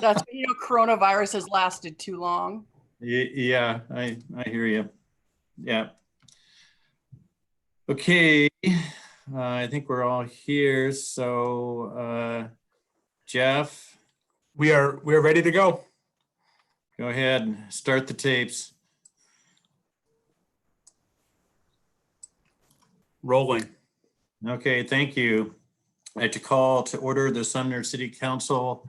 That's, coronavirus has lasted too long. Yeah, I hear you. Yeah. Okay, I think we're all here. So, Jeff, we're ready to go. Go ahead and start the tapes. Rolling. Okay, thank you. I'd like to call to order the Sumner City Council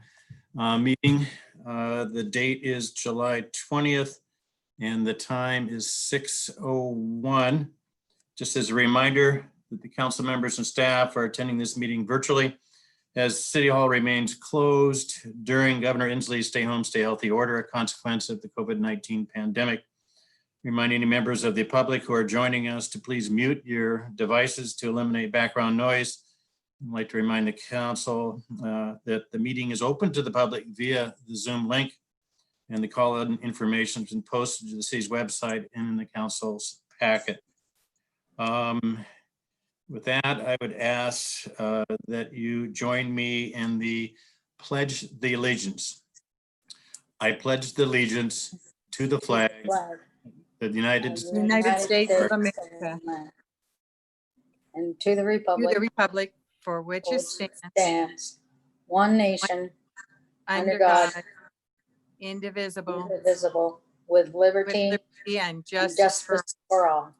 meeting. The date is July 20th and the time is 6:01. Just as a reminder that the council members and staff are attending this meeting virtually as City Hall remains closed during Governor Inslee's stay home, stay healthy order, a consequence of the COVID-19 pandemic. Reminding any members of the public who are joining us to please mute your devices to eliminate background noise. I'd like to remind the council that the meeting is open to the public via the Zoom link, and the call-in information has been posted to the city's website and in the council's packet. With that, I would ask that you join me in the Pledge the Allegiance. I pledge the allegiance to the flag of the United States of America and to the republic for which it stands, one nation, under God, indivisible, with liberty and justice for all.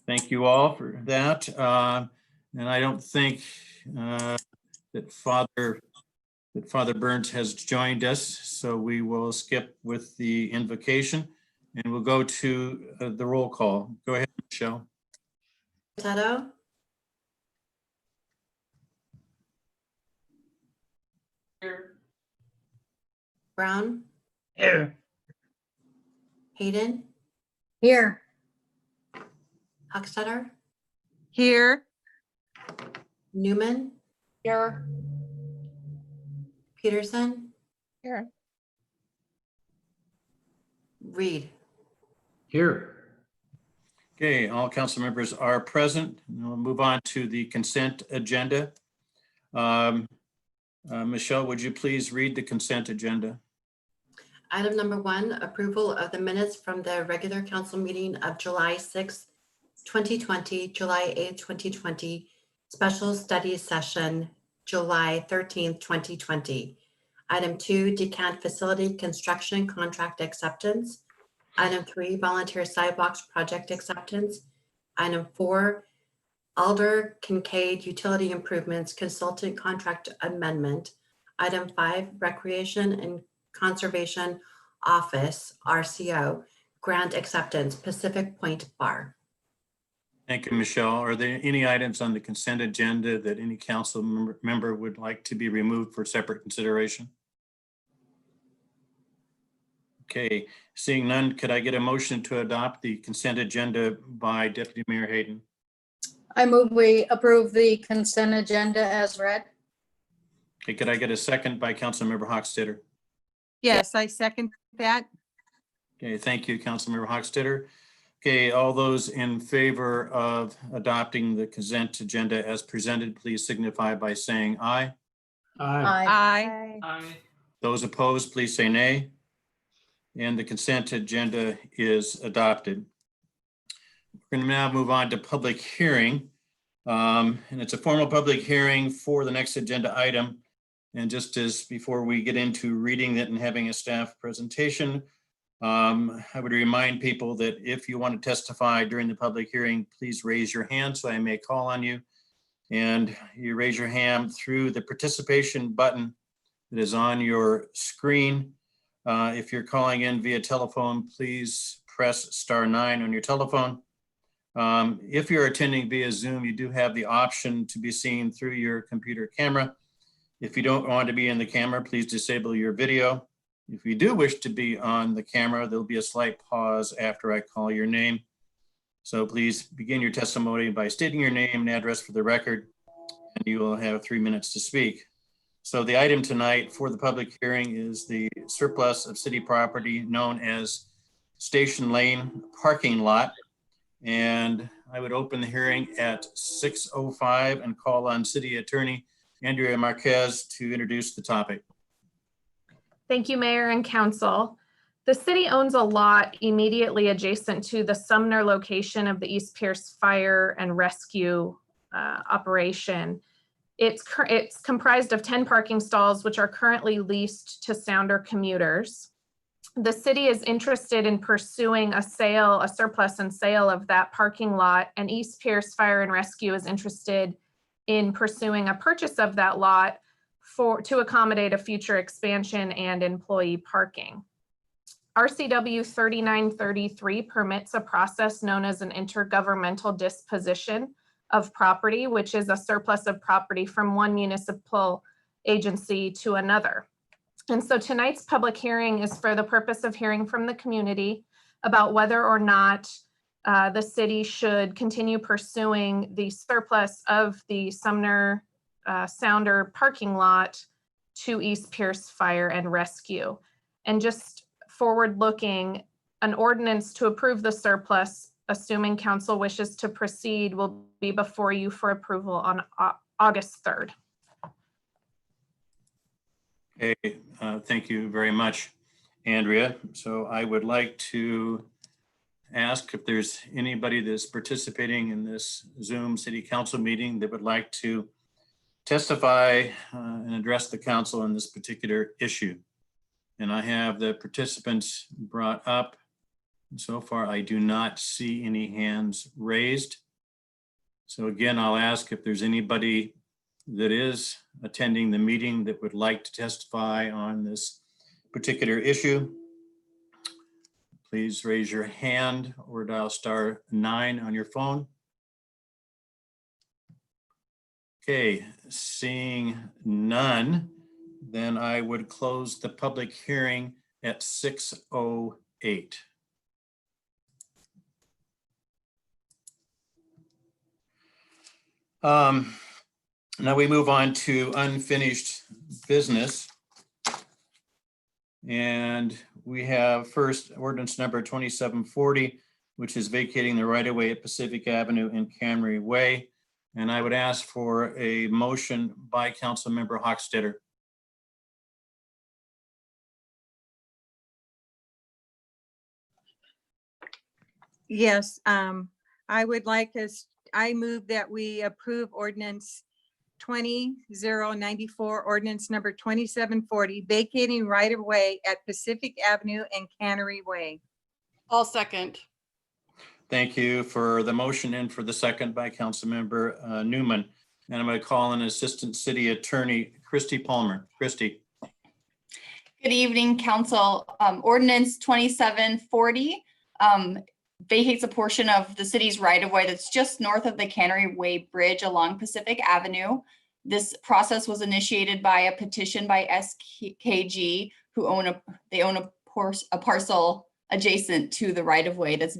Thank you all for that. And I don't think that Father Burns has joined us, so we will skip with the invocation and we'll go to the roll call. Go ahead, Michelle. Tato. Here. Brown. Here. Hayden. Here. Hochstetter. Here. Newman. Here. Peterson. Here. Reed. Here. Okay, all council members are present. We'll move on to the consent agenda. Michelle, would you please read the consent agenda? Item number 1, approval of the minutes from the regular council meeting of July 6th, 2020, July 8th, 2020, special study session, July 13th, 2020. Item 2, decant facility construction contract acceptance. Item 3, volunteer sidewalks project acceptance. Item 4, Alder Kincaid utility improvements consultant contract amendment. Item 5, recreation and conservation office, RCO, grant acceptance, Pacific Point Bar. Thank you, Michelle. Are there any items on the consent agenda that any council member would like to be removed for separate consideration? Okay, seeing none, could I get a motion to adopt the consent agenda by Deputy Mayor Hayden? I move we approve the consent agenda as read. Okay, could I get a second by Councilmember Hochstetter? Yes, I second that. Okay, thank you, Councilmember Hochstetter. Okay, all those in favor of adopting the consent agenda as presented, please signify by saying aye. Aye. Aye. Those opposed, please say nay. And the consent agenda is adopted. We're going to now move on to public hearing. And it's a formal public hearing for the next agenda item. And just as before we get into reading it and having a staff presentation, I would remind people that if you want to testify during the public hearing, please raise your hand so I may call on you. And you raise your hand through the participation button that is on your screen. If you're calling in via telephone, please press *9 on your telephone. If you're attending via Zoom, you do have the option to be seen through your computer camera. If you don't want to be in the camera, please disable your video. If you do wish to be on the camera, there'll be a slight pause after I call your name. So please begin your testimony by stating your name and address for the record, and you will have 3 minutes to speak. So the item tonight for the public hearing is the surplus of city property known as Station Lane parking lot. And I would open the hearing at 6:05 and call on City Attorney Andrea Marquez to introduce the topic. Thank you, Mayor and Council. The city owns a lot immediately adjacent to the Sumner location of the East Pierce Fire and Rescue operation. It's comprised of 10 parking stalls, which are currently leased to Sounder commuters. The city is interested in pursuing a surplus and sale of that parking lot, and East Pierce Fire and Rescue is interested in pursuing a purchase of that lot to accommodate a future expansion and employee parking. RCW 3933 permits a process known as an intergovernmental disposition of property, which is a surplus of property from one municipal agency to another. And so tonight's public hearing is for the purpose of hearing from the community about whether or not the city should continue pursuing the surplus of the Sumner Sounder parking lot to East Pierce Fire and Rescue. And just forward looking, an ordinance to approve the surplus, assuming council wishes to proceed, will be before you for approval on August 3rd. Okay, thank you very much, Andrea. So I would like to ask if there's anybody that's participating in this Zoom City Council meeting that would like to testify and address the council on this particular issue. And I have the participants brought up. So far, I do not see any hands raised. So again, I'll ask if there's anybody that is attending the meeting that would like to testify on this particular issue. Please raise your hand or dial *9 on your phone. Okay, seeing none, then I would close the public hearing at 6:08. Now we move on to unfinished business. And we have first ordinance number 2740, which is vacating the right-of-way at Pacific Avenue and Camry Way. And I would ask for a motion by Councilmember Hochstetter. Yes, I would like I move that we approve ordinance 20094, ordinance number 2740, vacating right of way at Pacific Avenue and Cannery Way. I'll second. Thank you for the motion and for the second by Councilmember Newman. And I'm going to call on Assistant City Attorney Christy Palmer. Christy. Good evening, Council. Ordinance 2740 vacates a portion of the city's right-of-way that's just north of the Cannery Way Bridge along Pacific Avenue. This process was initiated by a petition by SKG, who own a parcel adjacent to the right-of-way that's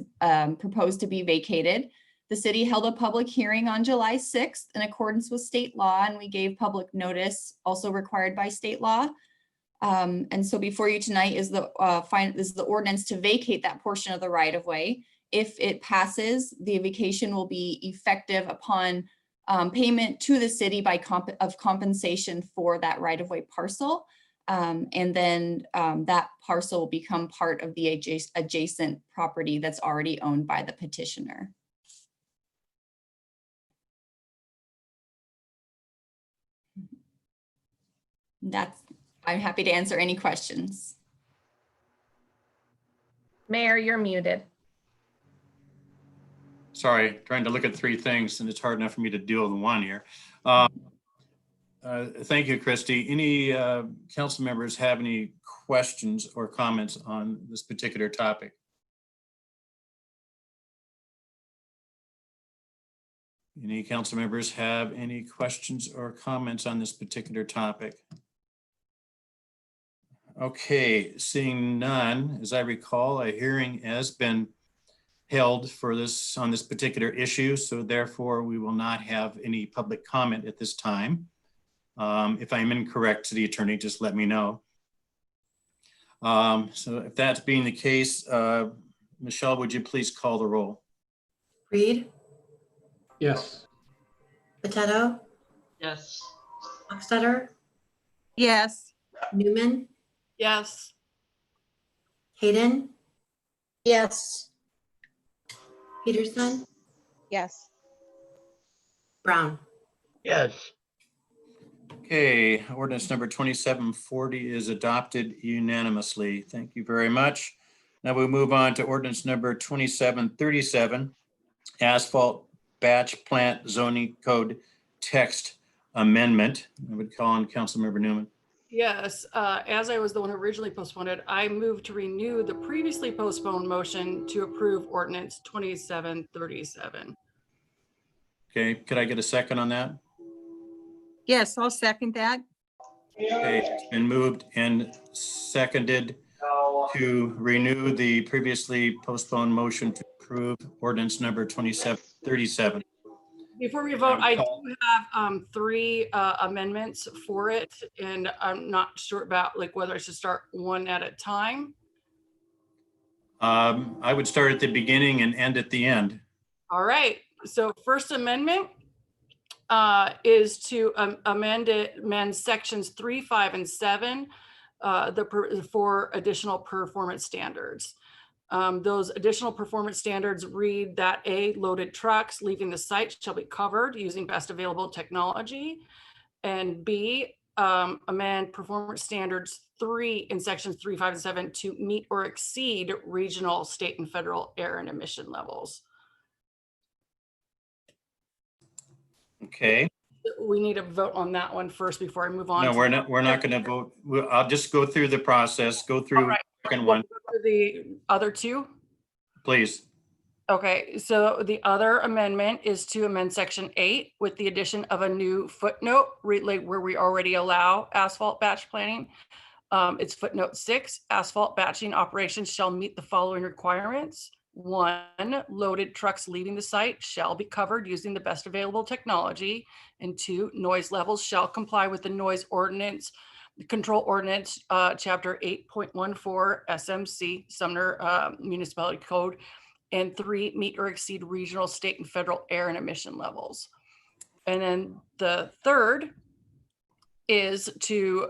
proposed to be vacated. The city held a public hearing on July 6th in accordance with state law, and we gave public notice also required by state law. And so before you tonight is the ordinance to vacate that portion of the right-of-way. If it passes, the vacation will be effective upon payment to the city of compensation for that right-of-way parcel. And then that parcel will become part of the adjacent property that's already owned by the petitioner. I'm happy to answer any questions. Mayor, you're muted. Sorry, trying to look at three things and it's hard enough for me to deal with one here. Thank you, Christy. Any council members have any questions or comments on this particular topic? Any council members have any questions or comments on this particular topic? Okay, seeing none, as I recall, a hearing has been held for this on this particular issue, so therefore we will not have any public comment at this time. If I'm incorrect, City Attorney, just let me know. So if that's being the case, Michelle, would you please call the roll? Reed, Yes. Potato, Yes. Hochstetter, Yes. Newman, Yes. Hayden, yes, Peterson, Yes. Brown. Yes. Okay, ordinance number 2740 is adopted unanimously. Thank you very much. Now we move on to ordinance number 2737, asphalt batch plant zoning code text amendment. I would call on Councilmember Newman. Yes, as I was the one who originally postponed it, I move to renew the previously postponed motion to approve ordinance 2737. Okay, could I get a second on that? Yes, I'll second that. Okay, it's been moved and seconded to renew the previously postponed motion to approve ordinance number 2737. Before we vote, I do have three amendments for it, and I'm not sure about like whether I should start one at a time. I would start at the beginning and end at the end. All right, so First Amendment is to amend sections 3, 5, and 7 for additional performance standards. Those additional performance standards read that A, loaded trucks leaving the site shall be covered using best available technology. And B, amend performance standards 3 in sections 3, 5, and 7 to meet or exceed regional, state, and federal air and emission levels. Okay, We need to vote on that one first before I move on. no, to- we're not going to vote. I'll just go through the process, go All through right. the second one, The other two. please. Okay, so the other amendment is to amend section 8 with the addition of a new footnote like where we already allow asphalt batch planting. It's footnote 6, asphalt batching operations shall meet the following requirements. 1, loaded trucks leaving the site shall be covered using the best available technology. And 2, noise levels shall comply with the noise ordinance, control ordinance, chapter 8.14 SMC, Sumner Municipality Code. And 3, meet or exceed regional, state, and federal air and emission levels. And then the third is to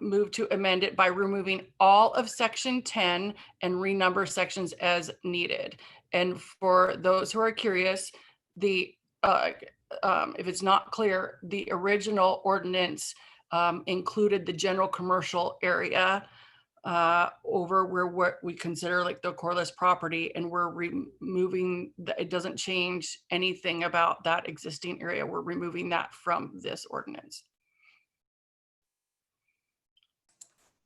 move to amend it by removing all of section 10 and renumber sections as needed. And for those who are curious, the if it's not clear, the original ordinance included the general commercial area over where what we consider like the coreless property, and we're removing it doesn't change anything about that existing area. We're removing that from this ordinance.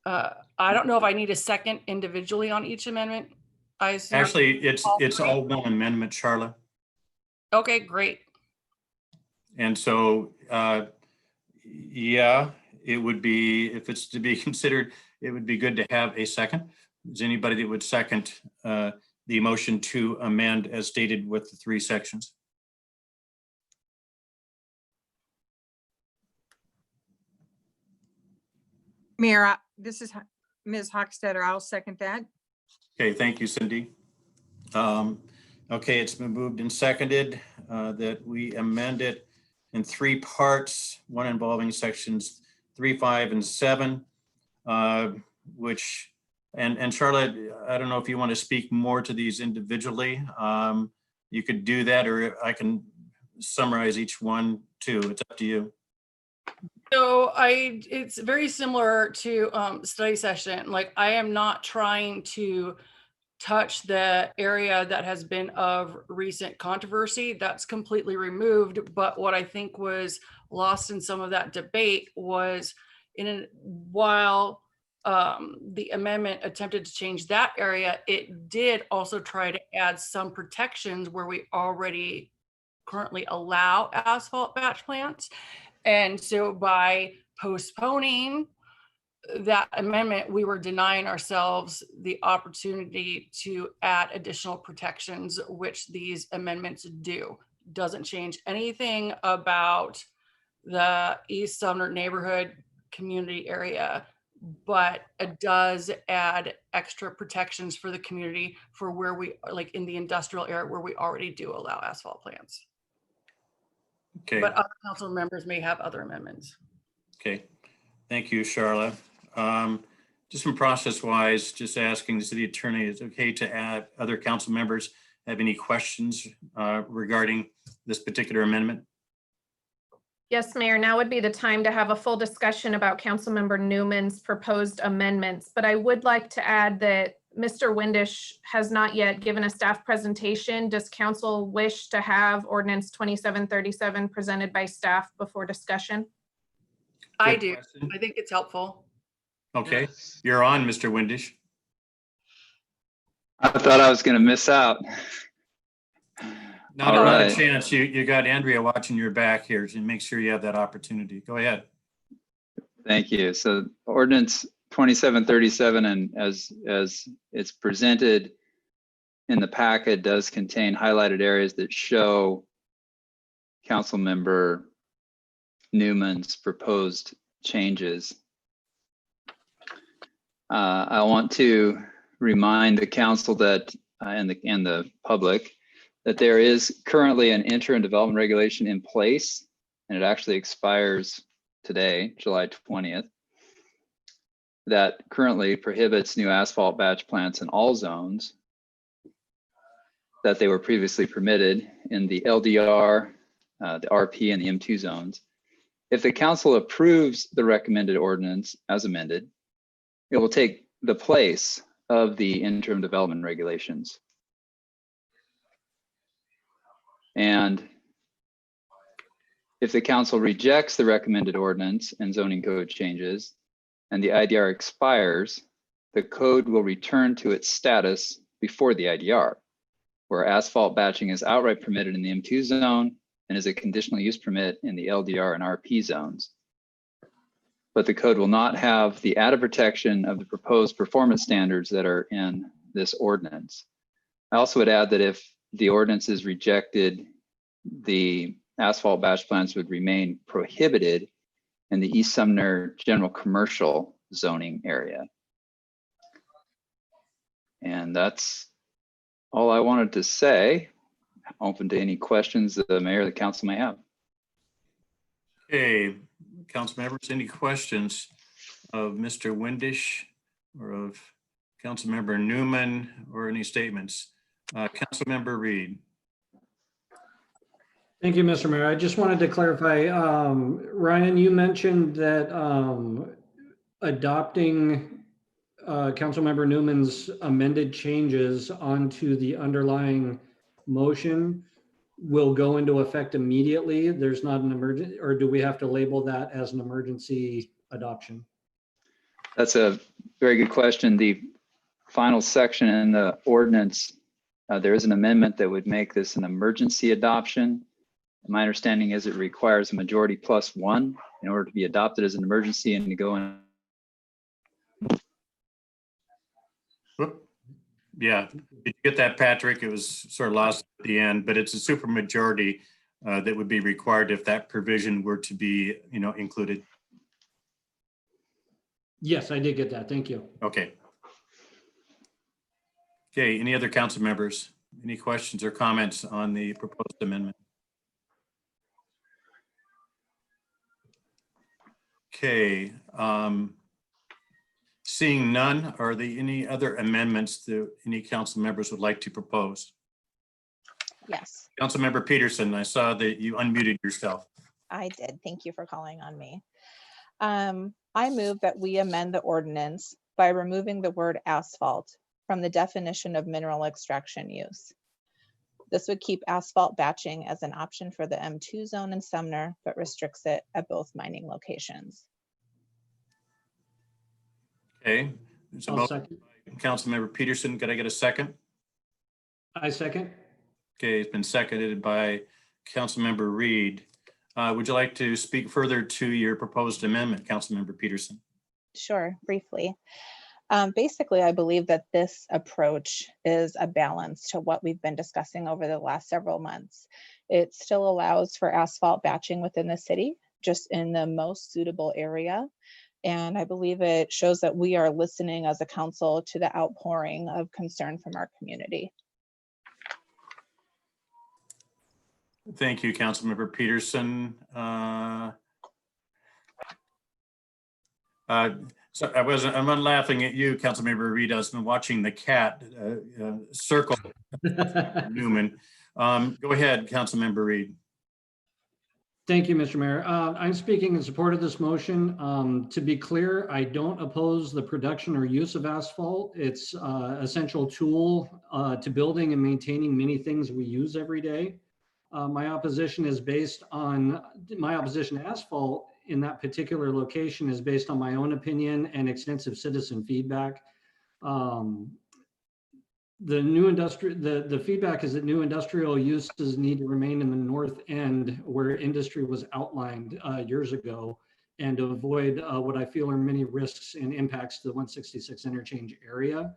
I don't know if I need a second individually on each amendment. I assume. Actually, it's all one amendment, Charlotte. Okay, great. And so, yeah, it would be, if it's to be considered, it would be good to have a second. Is anybody that would second the motion to amend as stated with the 3 sections? Mayor, this is Ms. Hochstetter. I'll second that. Okay, thank you, Cindy. Okay, it's been moved and seconded that we amend it in 3 parts, one involving sections 3, 5, and 7, which, and Charlotte, I don't know if you want to speak more to these individually. You could do that, or I can summarize each one too. It's up to you. So it's very similar to study session. Like I am not trying to touch the area that has been of recent controversy. That's completely removed. But what I think was lost in some of that debate was while the amendment attempted to change that area, it did also try to add some protections where we already currently allow asphalt batch plants. And so by postponing that amendment, we were denying ourselves the opportunity to add additional protections, which these amendments do. Doesn't change anything about the East Sumner neighborhood community area, but it does add extra protections for the community for where we, like in the industrial area where we already do allow asphalt plants. Okay. But other council members may have other amendments. Okay, thank you, Charlotte. Just from process wise, just asking the city attorney, is it okay to add other council members have any questions regarding this particular amendment? Yes, Mayor, now would be the time to have a full discussion about Councilmember Newman's proposed amendments. But I would like to add that Mr. Windisch has not yet given a staff presentation. Does council wish to have ordinance 2737 presented by staff before discussion? I Good do. question. I think it's helpful. Okay, you're on, Mr. Windisch. I thought I was going to miss out. Not All a right. chance. You got Andrea watching your back here to make sure you have that opportunity. Go ahead. Thank you. So ordinance 2737, and as it's presented in the packet, does contain highlighted areas that show Councilmember Newman's proposed changes. I want to remind the council that and the public that there is currently an interim development regulation in place, and it actually expires today, July 20th, that currently prohibits new asphalt batch plants in all zones that they were previously permitted in the LDR, the RP, and the M2 zones. If the council approves the recommended ordinance as amended, it will take the place of the interim development regulations. And if the council rejects the recommended ordinance and zoning code changes and the IDR expires, the code will return to its status before the IDR, where asphalt batching is outright permitted in the M2 zone and is a conditional use permit in the LDR and RP zones. But the code will not have the added protection of the proposed performance standards that are in this ordinance. I also would add that if the ordinance is rejected, the asphalt batch plants would remain prohibited in the East Sumner general commercial zoning area. And that's all I wanted to say. Open to any questions that the mayor or the council may have. Okay, council members, any questions of Mr. Windisch or of Councilmember Newman or any statements? Councilmember Reed. Thank you, Mr. Mayor. I just wanted to clarify, Ryan, you mentioned that adopting Councilmember Newman's amended changes onto the underlying motion will go into effect immediately. There's not an emergency, or do we have to label that as an emergency adoption? That's a very good question. The final section in the ordinance, there is an amendment that would make this an emergency adoption. My understanding is it requires a majority plus one in order to be adopted as an emergency and to go in. Whoop. Yeah, did you get that, Patrick? It was sort of lost at the end, but it's a super majority that would be required if that provision were to be, included. Yes, I did get that. Thank you. Okay. Okay, any other council members? Any questions or comments on the proposed amendment? Okay, seeing none, are there any other amendments that any council members would like to propose? Yes, Councilmember Peterson, I saw that you unmuted yourself. I did. Thank you for calling on me. I move that we amend the ordinance by removing the word asphalt from the definition of mineral extraction use. This would keep asphalt batching as an option for the M2 zone in Sumner, but restricts it at both mining locations. Okay, there's a I'll motion second. by Councilmember Peterson. Could I get a second? I second. Okay, it's been seconded by Councilmember Reed. Would you like to speak further to your proposed amendment, Councilmember Peterson? Sure, briefly. Basically, I believe that this approach is a balance to what we've been discussing over the last several months. It still allows for asphalt batching within the city, just in the most suitable area. And I believe it shows that we are listening as a council to the outpouring of concern from our community. Thank you, Councilmember Peterson. So I'm not laughing at you, Councilmember Reed. I've been watching the cat circle Newman. Go ahead, Councilmember Reed. Thank you, Mr. Mayor. I'm speaking in support of this motion. To be clear, I don't oppose the production or use of asphalt. It's an essential tool to building and maintaining many things we use every day. My opposition to asphalt in that particular location is based on my own opinion and extensive citizen feedback. The feedback is that new industrial uses need to remain in the north end where industry was outlined years ago, and to avoid what I feel are many risks and impacts to the 166 interchange area.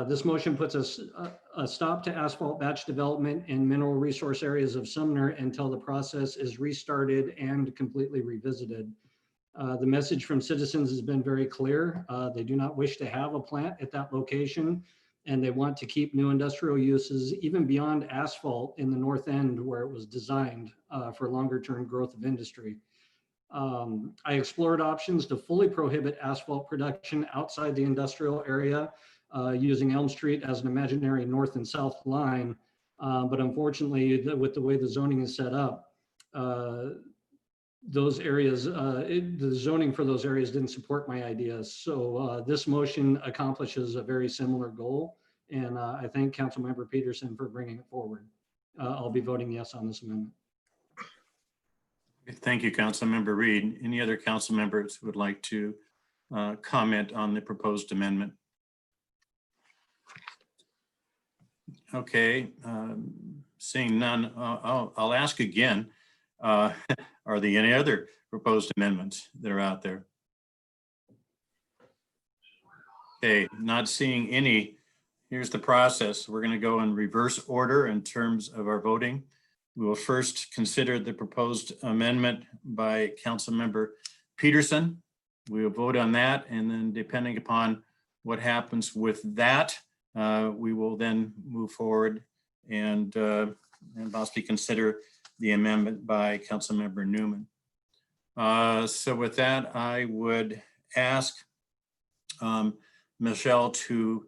This motion puts a stop to asphalt batch development in mineral resource areas of Sumner until the process is restarted and completely revisited. The message from citizens has been very clear. They do not wish to have a plant at that location, and they want to keep new industrial uses even beyond asphalt in the north end where it was designed for longer term growth of industry. I explored options to fully prohibit asphalt production outside the industrial area using Elm Street as an imaginary north and south line. But unfortunately, with the way the zoning is set up, those areas, the zoning for those areas didn't support my ideas. So this motion accomplishes a very similar goal. And I thank Councilmember Peterson for bringing it forward. I'll be voting yes on this amendment. Thank you, Councilmember Reed. Any other council members who would like to comment on the proposed amendment? Okay, seeing none, I'll ask again. Are there any other proposed amendments that are out there? Okay, not seeing any. Here's the process. We're going to go in reverse order in terms of our voting. We will first consider the proposed amendment by Councilmember Peterson. We will vote on that, and then depending upon what happens with that, we will then move forward and possibly consider the amendment by Councilmember Newman. So with that, I would ask Michelle to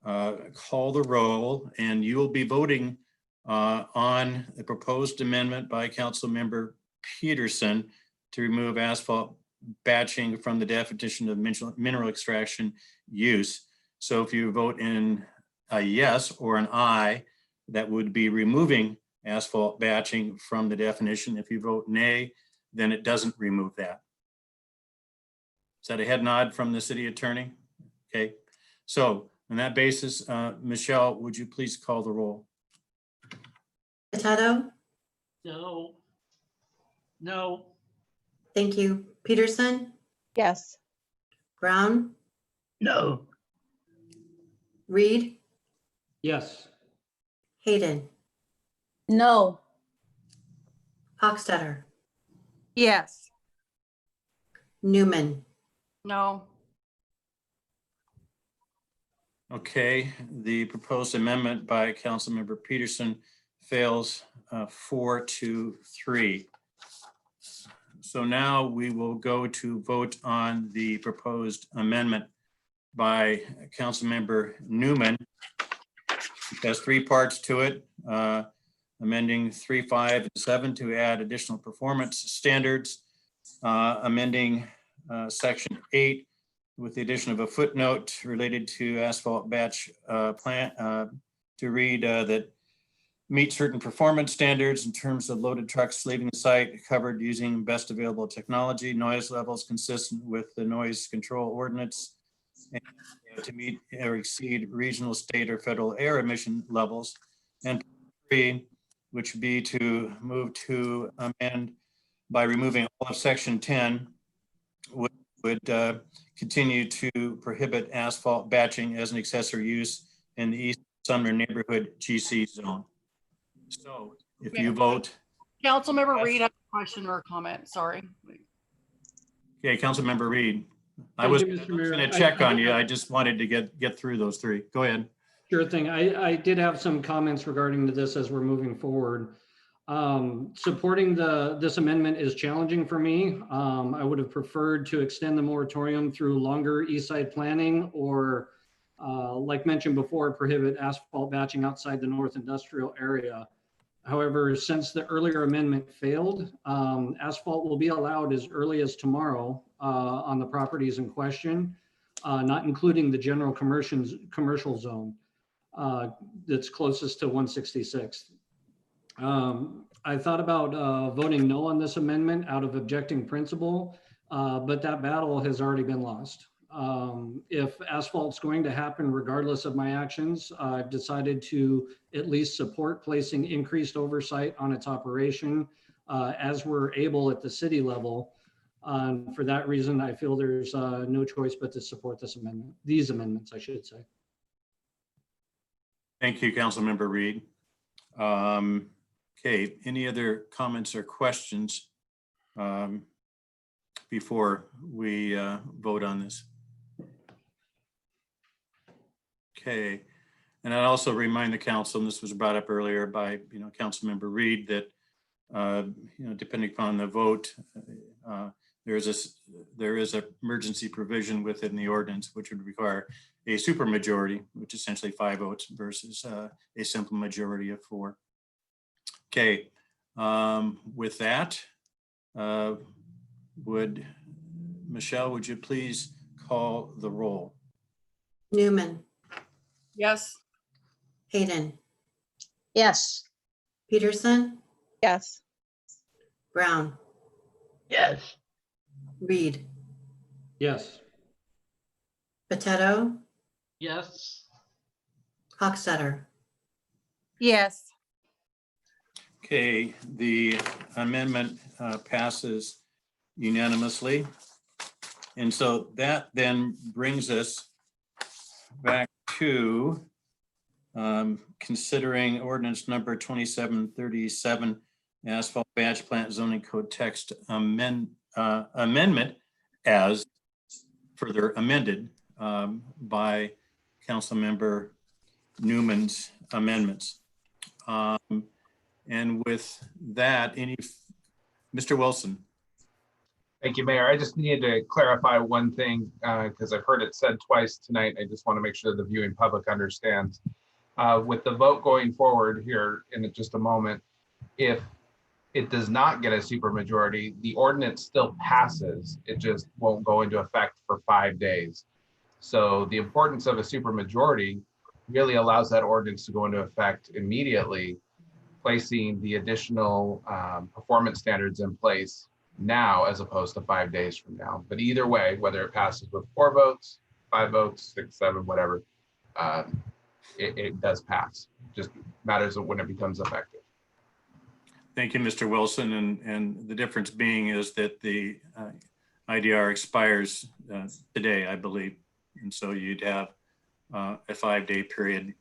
call the roll, and you will be voting on the proposed amendment by Councilmember Peterson to remove asphalt batching from the definition of mineral extraction use. So if you vote in a yes or an aye, that would be removing asphalt batching from the definition. If you vote nay, then it doesn't remove that. Is that a head nod from the city attorney? Okay, so on that basis, Michelle, would you please call the roll? Potato? No. No. Thank you. Peterson? Yes. Brown? No. Reed? Yes. Hayden? No. Hochstetter? Yes. Newman? No. Okay, the proposed amendment by Councilmember Peterson fails 4-3. So now we will go to vote on the proposed amendment by Councilmember Newman. It has three parts to it. Amending 3, 5, and 7 to add additional performance standards. Amending section 8 with the addition of a footnote related to asphalt batch plant to read that meet certain performance standards in terms of loaded trucks leaving the site covered using best available technology, noise levels consistent with the noise control ordinance, and to meet or exceed regional, state, or federal air emission levels. And 3, which would be to move to amend by removing all of section 10, would continue to prohibit asphalt batching as an accessory use in the East Sumner neighborhood GC zone. So if you vote. Councilmember Yes. Reed, I have a question or a comment, sorry. Okay, Councilmember Reed. I Thank was you, Mr. Mayor. going to check on you. I just wanted to get through those three. Go ahead. Sure thing. I did have some comments regarding to this as we're moving forward. Supporting this amendment is challenging for me. I would have preferred to extend the moratorium through longer east side planning or like mentioned before, prohibit asphalt batching outside the north industrial area. However, since the earlier amendment failed, asphalt will be allowed as early as tomorrow on the properties in question, not including the general commercial zone that's closest to 166th. I thought about voting no on this amendment out of objecting principle, but that battle has already been lost. If asphalt's going to happen regardless of my actions, I've decided to at least support placing increased oversight on its operation as we're able at the city level. For that reason, I feel there's no choice but to support this amendment, these amendments, I should say. Thank you, Councilmember Reed. Okay, any other comments or questions before we vote on this? Okay, and I'd also remind the council, and this was brought up earlier by Councilmember Reed, that depending upon the vote, there is a emergency provision within the ordinance which would require a supermajority, which is essentially 5 votes versus a simple majority of 4. Okay, with that, Michelle, would you please call the roll? Newman, Yes. Hayden, Yes. Peterson, Yes. Brown, Yes. Reed, Yes. Potato, Yes. Hochstetter. Yes. Okay, the amendment passes unanimously. And so that then brings us back to considering ordinance number 2737, asphalt batch plant zoning code text amendment as further amended by Councilmember Newman's amendments. And with that, Mr. Wilson. Thank you, Mayor. I just needed to clarify one thing because I've heard it said twice tonight. I just want to make sure the viewing public understands. With the vote going forward here in just a moment, if it does not get a supermajority, the ordinance still passes. It just won't go into effect for 5 days. So the importance of a supermajority really allows that ordinance to go into effect immediately, placing the additional performance standards in place now as opposed to 5 days from now. But either way, whether it passes with 4 votes, 5 votes, 6, 7, whatever, it does pass. Just matters of when it becomes effective. Thank you, Mr. Wilson. And the difference being is that the IDR expires today, I believe. And so you'd have a 5-day period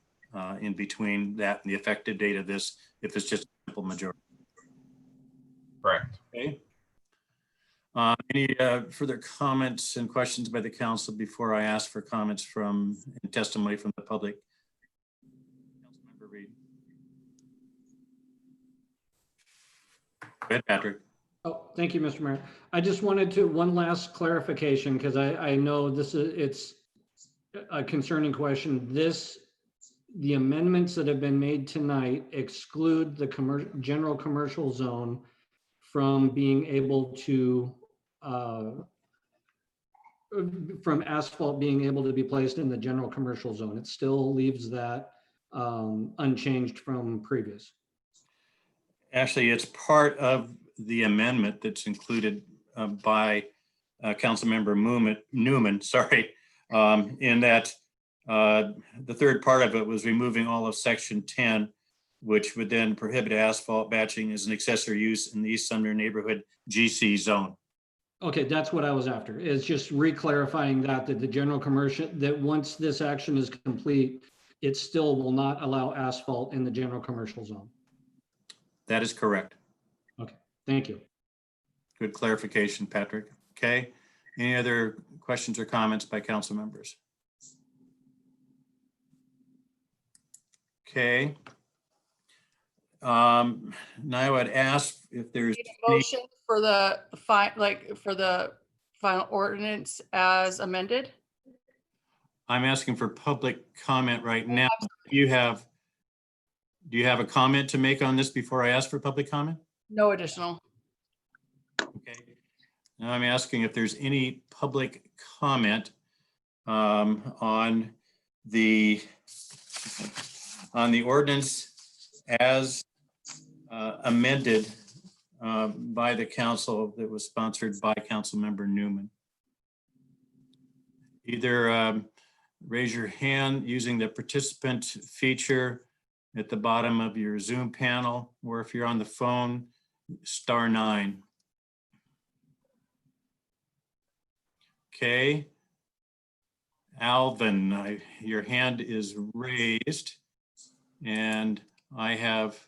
in between that and the effective date of this, if it's just a simple majority. Correct. Okay. Any further comments and questions by the council before I ask for comments from and testimony from the public? Councilmember Reed. Go ahead, Patrick. Oh, thank you, Mr. Mayor. I just wanted to, one last clarification, because I know it's a concerning question. The amendments that have been made tonight exclude the general commercial zone from being able to, from asphalt being able to be placed in the general commercial zone. It still leaves that unchanged from previous. Actually, it's part of the amendment that's included by Councilmember Newman, sorry, in that the third part of it was removing all of section 10, which would then prohibit asphalt batching as an accessory use in the East Sumner neighborhood GC zone. Okay, that's what I was after. It's just re-clarifying that the general commercial, that once this action is complete, it still will not allow asphalt in the general commercial zone. That is correct. Okay, thank you. Good clarification, Patrick. Okay. Any other questions or comments by council members? Okay. Now I would ask if there's Need a any, motion for the for the final ordinance as amended? I'm asking for public comment right now. Do you have a comment to make on this before I ask for public comment? No additional. Okay. Now I'm asking if there's any public comment on the ordinance as amended by the council that was sponsored by Councilmember Newman. Either raise your hand using the participant feature at the bottom of your Zoom panel, or if you're on the phone, *9. Okay. Alvin, your hand is raised, and I have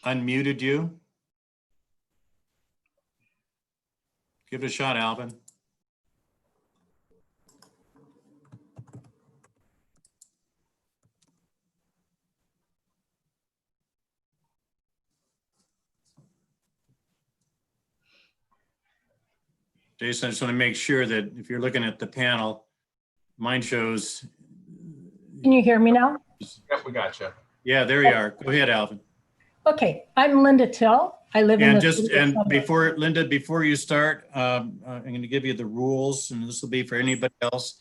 unmuted you. Give it a shot, Alvin. Jason, I just want to make sure that if you're looking at the panel, mine shows. Can you hear me now? Yep, we got you. Yeah, there you are. Go ahead, Alvin. Okay, I'm Linda Till. I live in And the just, city of and Sumner. before, Linda, before you start, I'm going to give you the rules, and this will be for anybody else.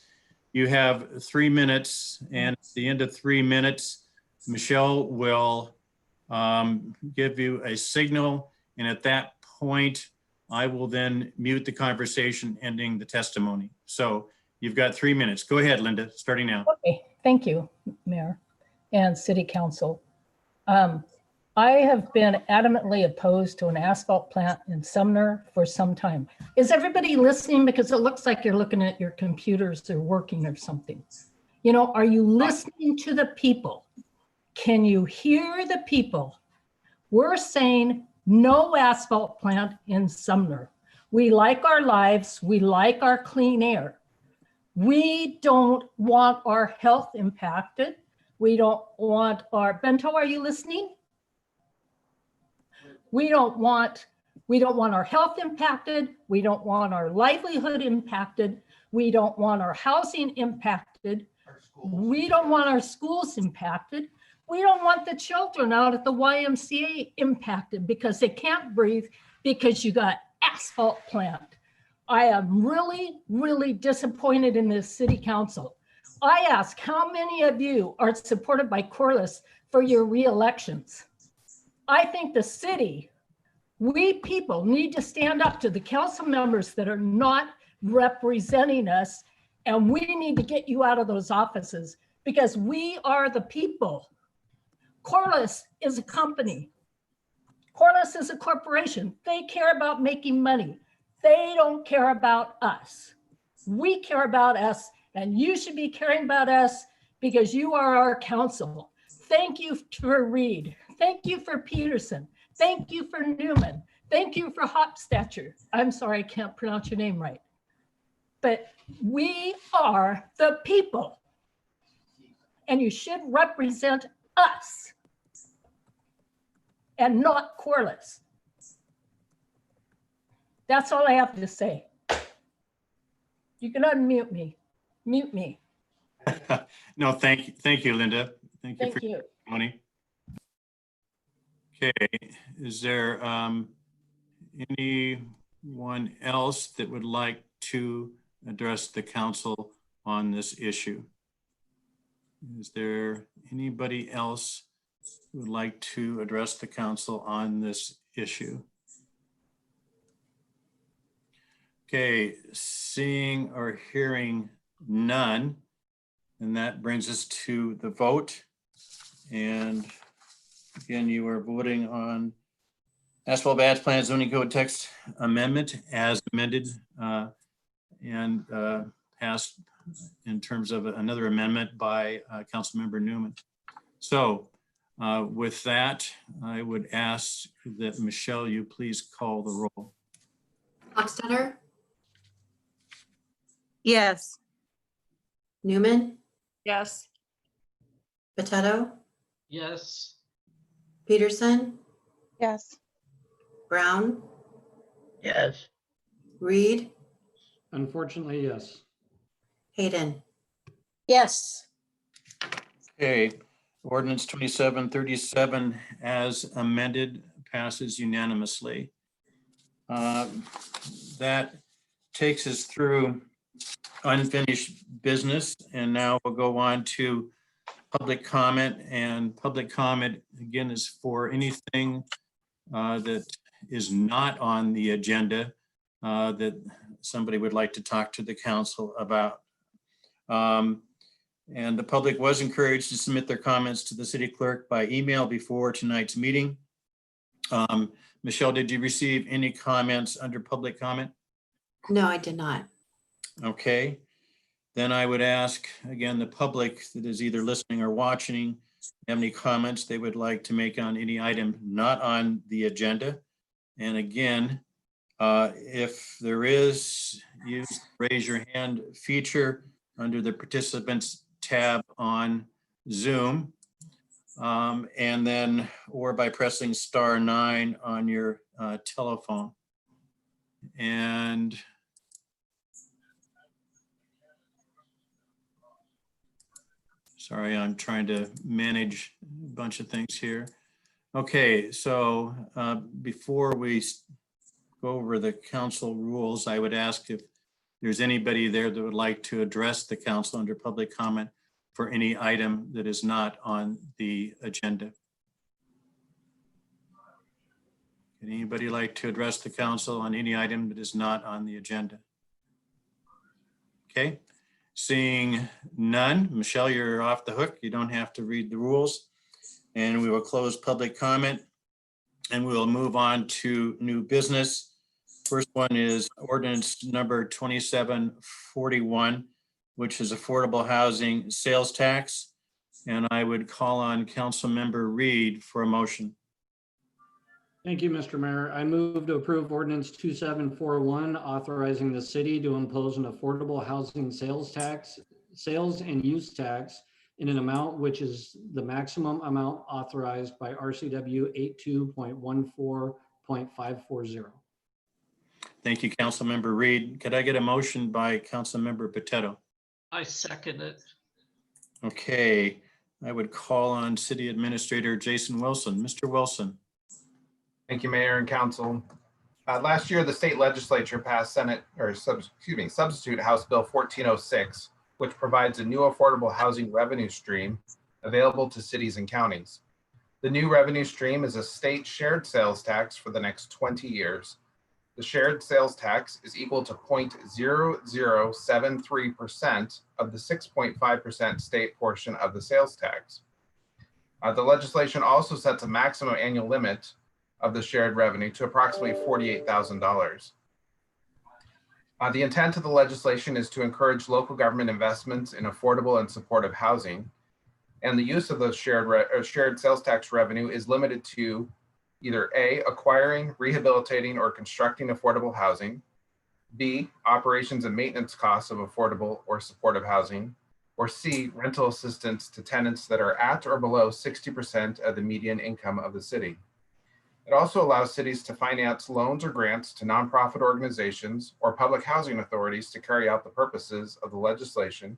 You have 3 minutes, and at the end of 3 minutes, Michelle will give you a signal, and at that point, I will then mute the conversation, ending the testimony. So you've got 3 minutes. Go ahead, Linda, starting now. Okay, thank you, Mayor and City Council. I have been adamantly opposed to an asphalt plant in Sumner for some time. Is everybody listening? Because it looks like you're looking at your computers, they're working or something. You know, are you listening to the people? Can you hear the people? We're saying no asphalt plant in Sumner. We like our lives. We like our clean air. We don't want our health impacted. We don't want our, Bento, are you listening? We don't want our health impacted. We don't want our livelihood impacted. We don't want our housing impacted. We don't want our schools impacted. We don't want the children out at the YMCA impacted because they can't breathe because you got asphalt plant. I am really, really disappointed in this city council. I ask how many of you are supported by Corliss for your re-elections? I think the city, we people need to stand up to the council members that are not representing us, and we need to get you out of those offices because we are the people. Corliss is a company. Corliss is a corporation. They care about making money. They don't care about us. We care about us, and you should be caring about us because you are our council. Thank you for Reed. Thank you for Peterson. Thank you for Newman. Thank you for Hopstature. I'm sorry, I can't pronounce your name right. But we are the people. And you should represent us and not Corliss. That's all I have to say. You can unmute me. Mute me. No, thank you, Linda. Thank you for your testimony. Okay, is there anyone else that would like to address the council on this issue? Is there anybody else who would like to address the council on this issue? Okay, seeing or hearing none, and that brings us to the vote. And again, you are voting on asphalt batch plan zoning code text amendment as amended and passed in terms of another amendment by Councilmember Newman. So with that, I would ask that Michelle, you please call the roll. Hofstadter, Yes. Newman, Yes. Potato, Yes. Peterson, Yes. Brown, Yes. Reed, Unfortunately, yes. Hayden. Yes. Okay, ordinance 2737 as amended passes unanimously. That takes us through unfinished business, and now we'll go on to public comment. And public comment, again, is for anything that is not on the agenda that somebody would like to talk to the council about. And the public was encouraged to submit their comments to the city clerk by email before tonight's meeting. Michelle, did you receive any comments under public comment? No, I did not. Okay, then I would ask, again, the public that is either listening or watching, have any comments they would like to make on any item not on the agenda? And again, if there is, use the raise your hand feature under the participants tab on Zoom. And then, or by pressing *9 on your telephone. And sorry, I'm trying to manage a bunch of things here. Okay, so before we go over the council rules, I would ask if there's anybody there that would like to address the council under public comment for any item that is not on the agenda. Would anybody like to address the council on any item that is not on the agenda? Okay, seeing none, Michelle, you're off the hook. You don't have to read the rules. And we will close public comment and we will move on to new business. First one is ordinance number 2741, which is affordable housing sales tax. And I would call on Council Member Reed for a motion. Thank you, Mr. Mayor. I move to approve ordinance 2741, authorizing the city to impose an affordable housing sales tax, sales and use tax in an amount which is the maximum amount authorized by RCW 82.14.540. Thank you, Council Member Reed. Could I get a motion by Council Member Potato? I second it. Okay, I would call on City Administrator Jason Wilson. Mr. Wilson. Thank you, Mayor and Council. Last year, the state legislature passed substitute House Bill 1406, which provides a new affordable housing revenue stream available to cities and counties. The new revenue stream is a state shared sales tax for the next 20 years. The shared sales tax is equal to 0.0073% of the 6.5% state portion of the sales tax. The legislation also sets a maximum annual limit of the shared revenue to approximately $48,000. The intent of the legislation is to encourage local government investments in affordable and supportive housing. And the use of the shared sales tax revenue is limited to either A, acquiring, rehabilitating, or constructing affordable housing, B, operations and maintenance costs of affordable or supportive housing, or C, rental assistance to tenants that are at or below 60% of the median income of the city. It also allows cities to finance loans or grants to nonprofit organizations or public housing authorities to carry out the purposes of the legislation,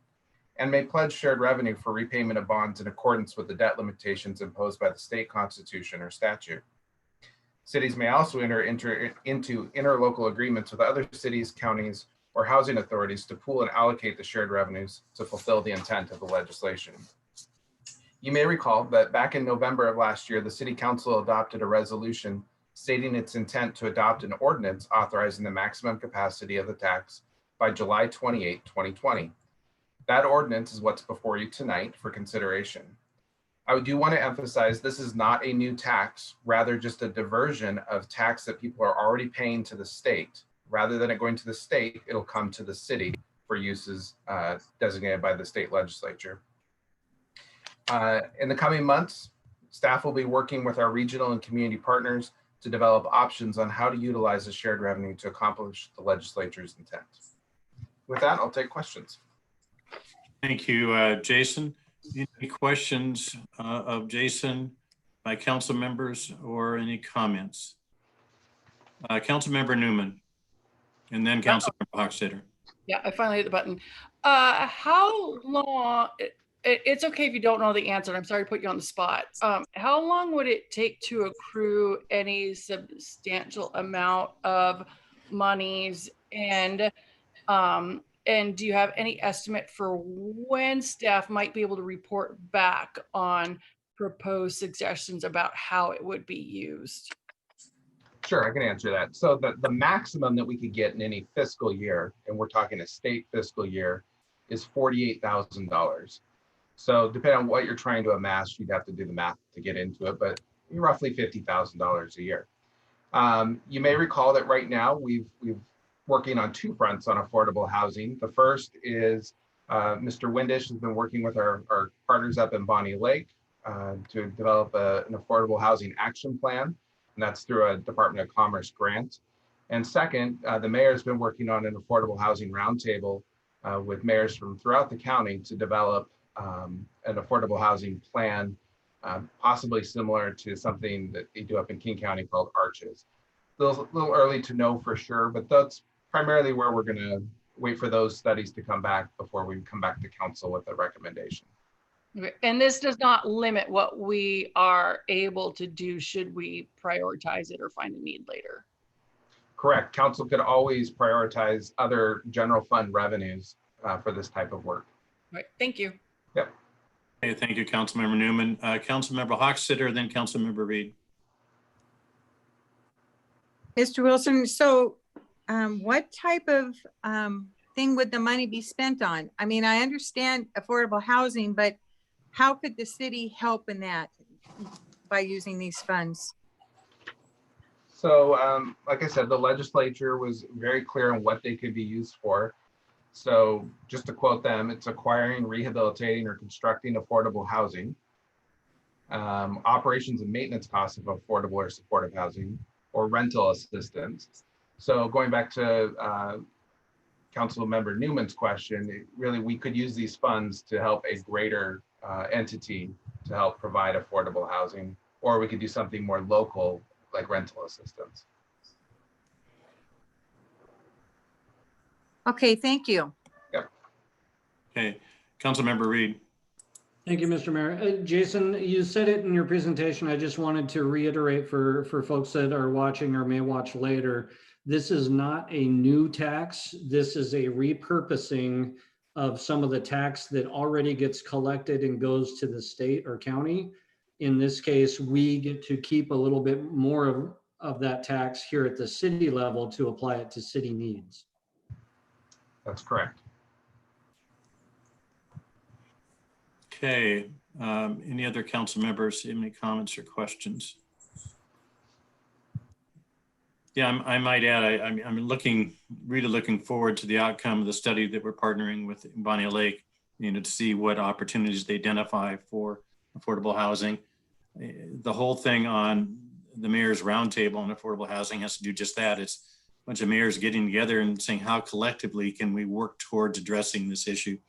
and may pledge shared revenue for repayment of bonds in accordance with the debt limitations imposed by the state constitution or statute. Cities may also enter into interlocal agreements with other cities, counties, or housing authorities to pool and allocate the shared revenues to fulfill the intent of the legislation. You may recall that back in November of last year, the City Council adopted a resolution stating its intent to adopt an ordinance authorizing the maximum capacity of the tax by July 28, 2020. That ordinance is what's before you tonight for consideration. I do want to emphasize this is not a new tax, rather just a diversion of tax that people are already paying to the state. Rather than it going to the state, it'll come to the city for uses designated by the state legislature. In the coming months, staff will be working with our regional and community partners to develop options on how to utilize the shared revenue to accomplish the legislature's intent. With that, I'll take questions. Thank you, Jason. Any questions of Jason by council members or any comments? Councilmember Newman and then Councilmember Hochstetter. Yeah, I finally hit the button. How long, it's okay if you don't know the answer. I'm sorry to put you on the spot. How long would it take to accrue any substantial amount of monies? And do you have any estimate for when staff might be able to report back on proposed suggestions about how it would be used? Sure, I can answer that. So the maximum that we could get in any fiscal year, and we're talking a state fiscal year, is $48,000. So depending on what you're trying to amass, you'd have to do the math to get into it, but roughly $50,000 a year. You may recall that right now we've working on two fronts on affordable housing. The first is Mr. Windish has been working with our partners up in Bonnie Lake to develop an affordable housing action plan. And that's through a Department of Commerce grant. And second, the mayor's been working on an affordable housing roundtable with mayors from throughout the county to develop an affordable housing plan, possibly similar to something that they do up in King County called Arches. A little early to know for sure, but that's primarily where we're going to wait for those studies to come back before we come back to council with a recommendation. Okay. And this does not limit what we are able to do should we prioritize it or find a need later. Correct. Council could always prioritize other general fund revenues for this type of work. All right. Thank you. Yep. Okay, thank you, Councilmember Newman. Councilmember Hochstetter, then Councilmember Reed. Mr. Wilson, so what type of thing would the money be spent on? I mean, I understand affordable housing, but how could the city help in that by using these funds? So like I said, the legislature was very clear on what they could be used for. So just to quote them, it's acquiring, rehabilitating, or constructing affordable housing, operations and maintenance costs of affordable or supportive housing, or rental assistance. So going back to Councilmember Newman's question, really we could use these funds to help a greater entity to help provide affordable housing, or we could do something more local like rental assistance. Okay, thank you. Yep. Okay, Councilmember Reed. Thank you, Mr. Mayor. Jason, you said it in your presentation. I just wanted to reiterate for folks that are watching or may watch later. This is not a new tax. This is a repurposing of some of the tax that already gets collected and goes to the state or county. In this case, we get to keep a little bit more of that tax here at the city level to apply it to city needs. That's correct. Okay, any other council members have any comments or questions? Yeah, I might add, I'm really looking forward to the outcome of the study that we're partnering with Bonnie Lake, to see what opportunities they identify for affordable housing. The whole thing on the mayor's roundtable on affordable housing has to do just that. It's a bunch of mayors getting together and saying, how collectively can we work towards addressing this issue?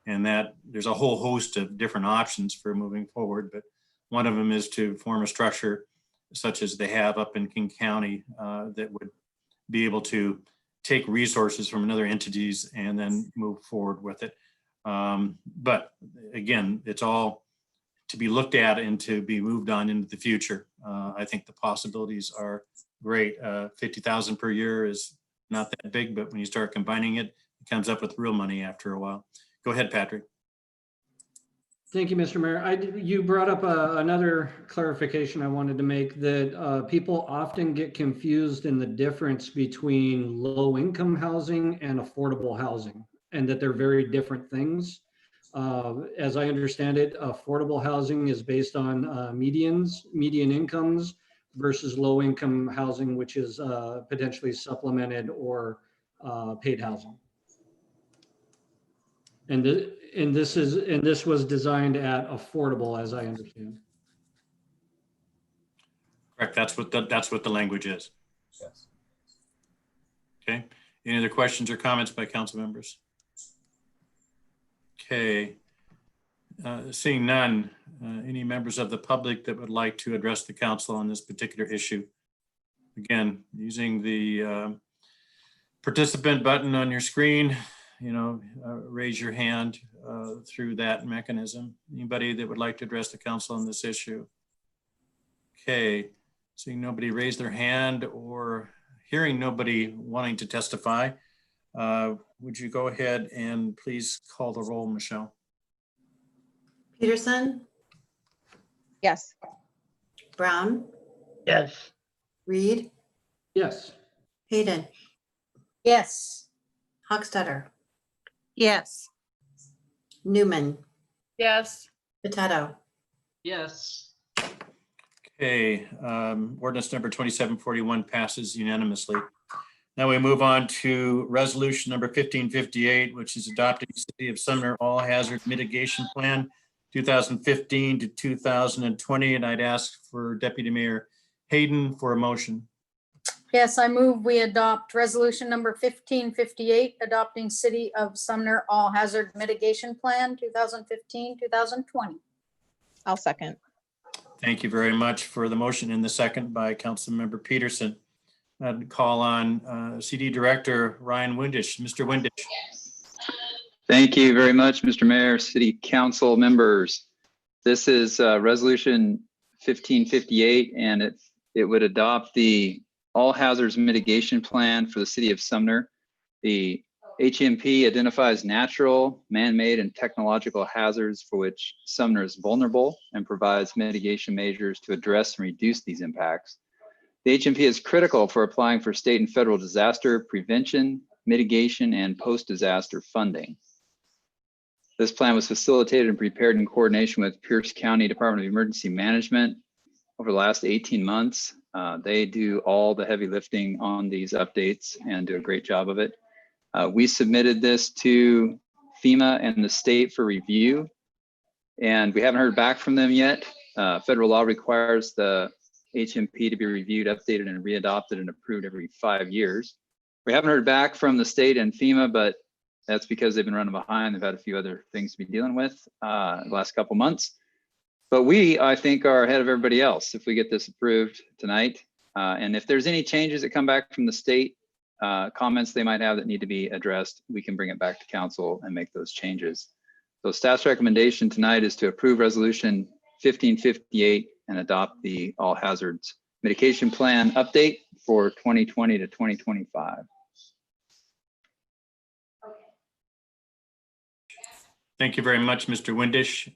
And that there's a whole host of different options for moving forward, but one of them is to form a structure such as they have up in King County that would be able to take resources from other entities and then move forward with it. But again, it's all to be looked at and to be moved on into the future. I think the possibilities are great. 50,000 per year is not that big, but when you start combining it, it comes up with real money after a while. Go ahead, Patrick. Thank you, Mr. Mayor. You brought up another clarification I wanted to make, that people often get confused in the difference between low-income housing and affordable housing, and that they're very different things. As I understand it, affordable housing is based on median incomes versus low-income housing, which is potentially supplemented or paid housing. And this was designed at affordable, as I understand. Correct. That's what the language is. Yes. Okay. Any other questions or comments by council members? Okay. Seeing none, any members of the public that would like to address the council on this particular issue? Again, using the participant button on your screen, raise your hand through that mechanism. Anybody that would like to address the council on this issue? Okay, seeing nobody raise their hand or hearing nobody wanting to testify, would you go ahead and please call the roll, Michelle? Peterson, Yes. Brown, Yes. Reed, Yes. Hayden, Yes. Hochstetter, Yes. Newman, Yes. Potato. Yes. Okay, ordinance number 2741 passes unanimously. Now we move on to resolution number 1558, which is adopting City of Sumner All Hazard Mitigation Plan 2015 to 2020. And I'd ask for Deputy Mayor Hayden for a motion. Yes, I move we adopt resolution number 1558, adopting City of Sumner All Hazard Mitigation Plan 2015, 2020. I'll second. Thank you very much for the motion in the second by Councilmember Peterson. I'd call on CD Director Ryan Windisch. Mr. Windisch. Thank you very much, Mr. Mayor, City Council members. This is Resolution 1558, and it would adopt the All Hazards Mitigation Plan for the City of Sumner. The HMP identifies natural, man-made, and technological hazards for which Sumner is vulnerable and provides mitigation measures to address and reduce these impacts. The HMP is critical for applying for state and federal disaster prevention, mitigation, and post-disaster funding. This plan was facilitated and prepared in coordination with Pierce County Department of Emergency Management over the last 18 months. They do all the heavy lifting on these updates and do a great job of it. We submitted this to FEMA and the state for review, and we haven't heard back from them yet. Federal law requires the HMP to be reviewed, updated, and readopted and approved every 5 years. We haven't heard back from the state and FEMA, but that's because they've been running behind. They've had a few other things to be dealing with the last couple months. But we, I think, are ahead of everybody else if we get this approved tonight. And if there's any changes that come back from the state, comments they might have that need to be addressed, we can bring it back to council and make those changes. So staff's recommendation tonight is to approve resolution 1558 and adopt the All Hazards Mitigation Plan update for 2020 to 2025. Thank you very much, Mr. Windisch.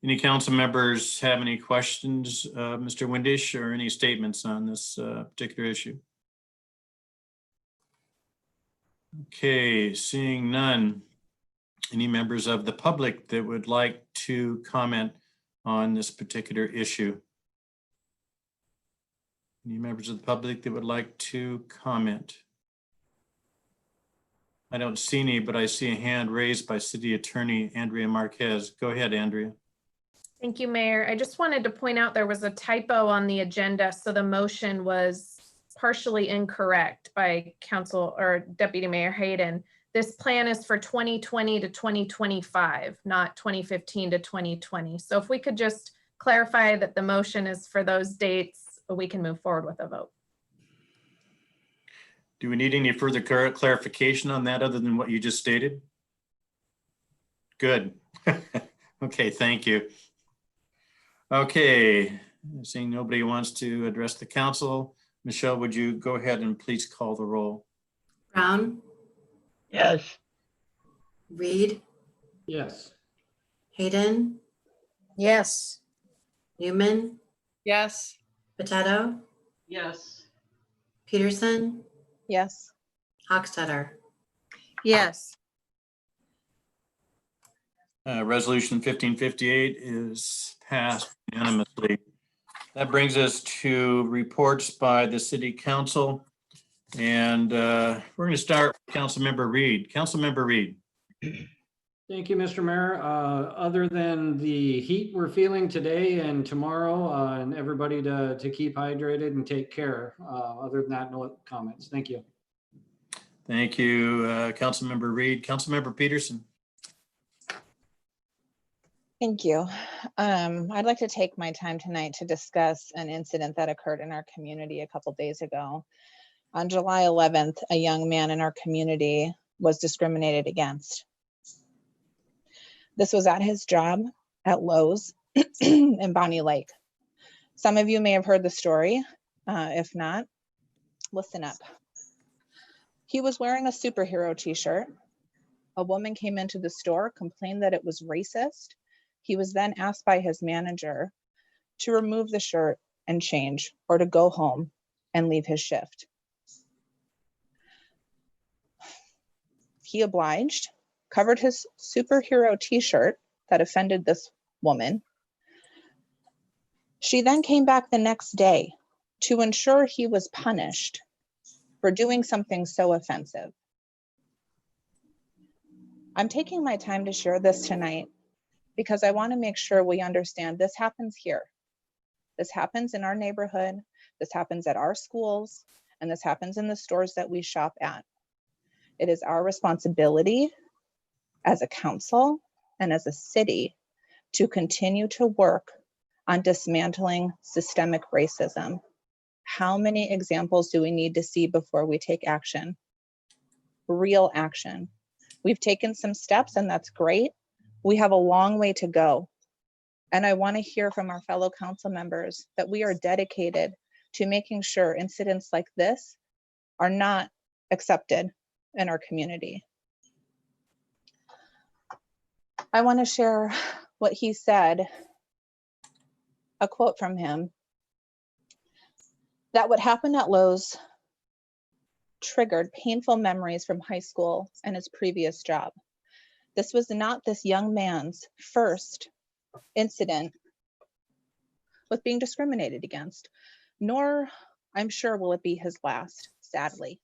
Any council members have any questions, Mr. Windisch, or any statements on this particular issue? Okay, seeing none. Any members of the public that would like to comment on this particular issue? Any members of the public that would like to comment? I don't see any, but I see a hand raised by City Attorney Andrea Marquez. Go ahead, Andrea. Thank you, Mayor. I just wanted to point out there was a typo on the agenda, so the motion was partially incorrect by Council or Deputy Mayor Hayden. This plan is for 2020 to 2025, not 2015 to 2020. So if we could just clarify that the motion is for those dates, we can move forward with a vote. Do we need any further clarification on that other than what you just stated? Good. Okay, thank you. Okay, seeing nobody wants to address the council, Michelle, would you go ahead and please call the roll? Brown, Yes. Reed, Yes. Hayden, Yes. Newman, Yes. Potato, Yes. Peterson, Yes. Hochstetter. Yes. Resolution 1558 is passed unanimously. That brings us to reports by the City Council. And we're going to start with Councilmember Reed. Councilmember Reed. Thank you, Mr. Mayor. Other than the heat we're feeling today and tomorrow, and everybody to keep hydrated and take care. Other than that, no comments. Thank you. Thank you, Councilmember Reed. Councilmember Peterson. Thank you. I'd like to take my time tonight to discuss an incident that occurred in our community a couple days ago. On July 11th, a young man in our community was discriminated against. This was at his job at Lowe's in Bonnie Lake. Some of you may have heard the story. If not, listen up. He was wearing a superhero t-shirt. A woman came into the store, complained that it was racist. He was then asked by his manager to remove the shirt and change, or to go home and leave his shift. He obliged, covered his superhero t-shirt that offended this woman. She then came back the next day to ensure he was punished for doing something so offensive. I'm taking my time to share this tonight because I want to make sure we understand this happens here. This happens in our neighborhood, this happens at our schools, and this happens in the stores that we shop at. It is our responsibility as a council and as a city to continue to work on dismantling systemic racism. How many examples do we need to see before we take action? Real action. We've taken some steps and that's great. We have a long way to go. And I want to hear from our fellow council members that we are dedicated to making sure incidents like this are not accepted in our community. I want to share what he said, a quote from him. That what happened at Lowe's triggered painful memories from high school and his previous job. This was not this young man's first incident with being discriminated against, nor I'm sure will it be his last, sadly.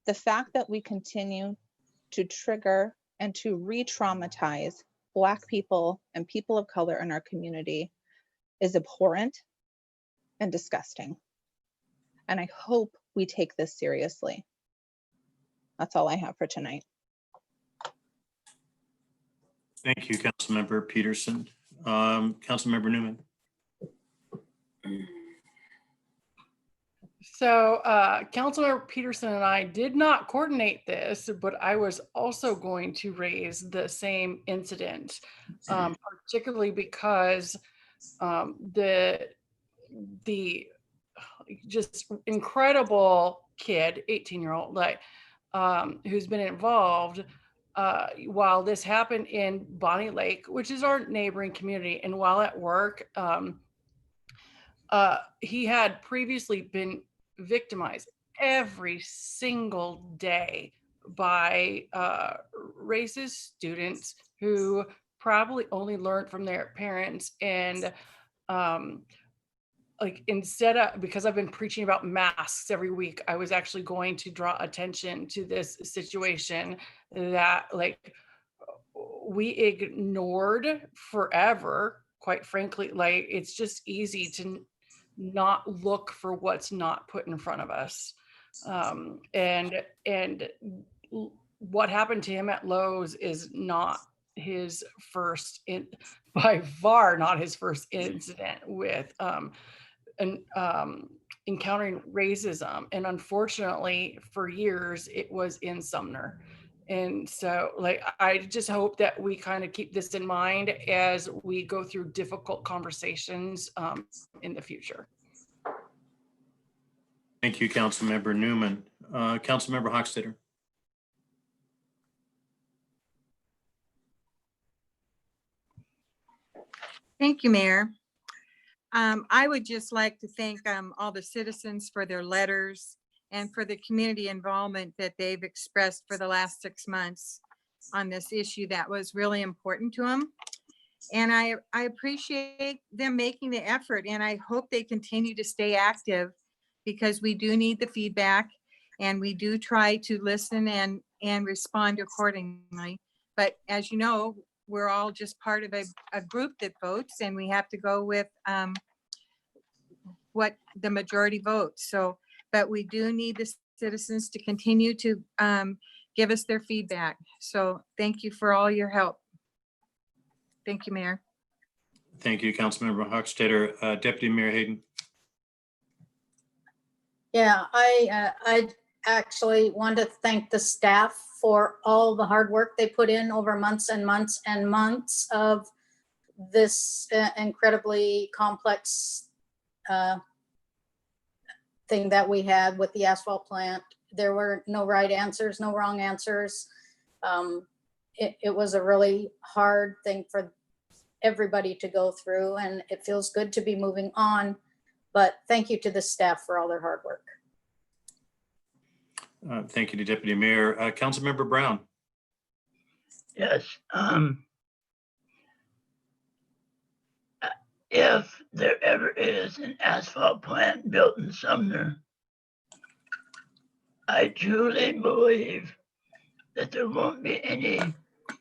The fact that we continue to trigger and to re-traumatize Black people and people of color in our community is abhorrent and disgusting. And I hope we take this seriously. That's all I have for tonight. Thank you, Councilmember Peterson. Councilmember Newman. So Councilmember Peterson and I did not coordinate this, but I was also going to raise the same incident, particularly because the just incredible kid, 18-year-old, like who's been involved while this happened in Bonnie Lake, which is our neighboring community, and while at work, he had previously been victimized every single day by racist students who probably only learned from their parents. And like, instead of, because I've been preaching about masks every week, I was actually going to draw attention to this situation that like we ignored forever, quite frankly. Like, it's just easy to not look for what's not put in front of us. And what happened to him at Lowe's is not his first, by far not his first incident with encountering racism. And unfortunately, for years, it was in Sumner. And so, like, I just hope that we kind of keep this in mind as we go through difficult conversations in the future. Thank you, Councilmember Newman. Councilmember Hochstetter. Thank you, Mayor. I would just like to thank all the citizens for their letters and for the community involvement that they've expressed for the last 6 months on this issue that was really important to them. And I appreciate them making the effort, and I hope they continue to stay active because we do need the feedback and we do try to listen and respond accordingly. But as you know, we're all just part of a group that votes, and we have to go with what the majority votes. So, but we do need the citizens to continue to give us their feedback. So thank you for all your help. Thank you, Mayor. Thank you, Councilmember Hochstetter. Deputy Mayor Hayden. Yeah, I actually want to thank the staff for all the hard work they put in over months and months and months of this incredibly complex thing that we had with the asphalt plant. There were no right answers, no wrong answers. It was a really hard thing for everybody to go through, and it feels good to be moving on. But thank you to the staff for all their hard work. Thank you to Deputy Mayor. Councilmember Brown. Yes. If there ever is an asphalt plant built in Sumner, I truly believe that there won't be any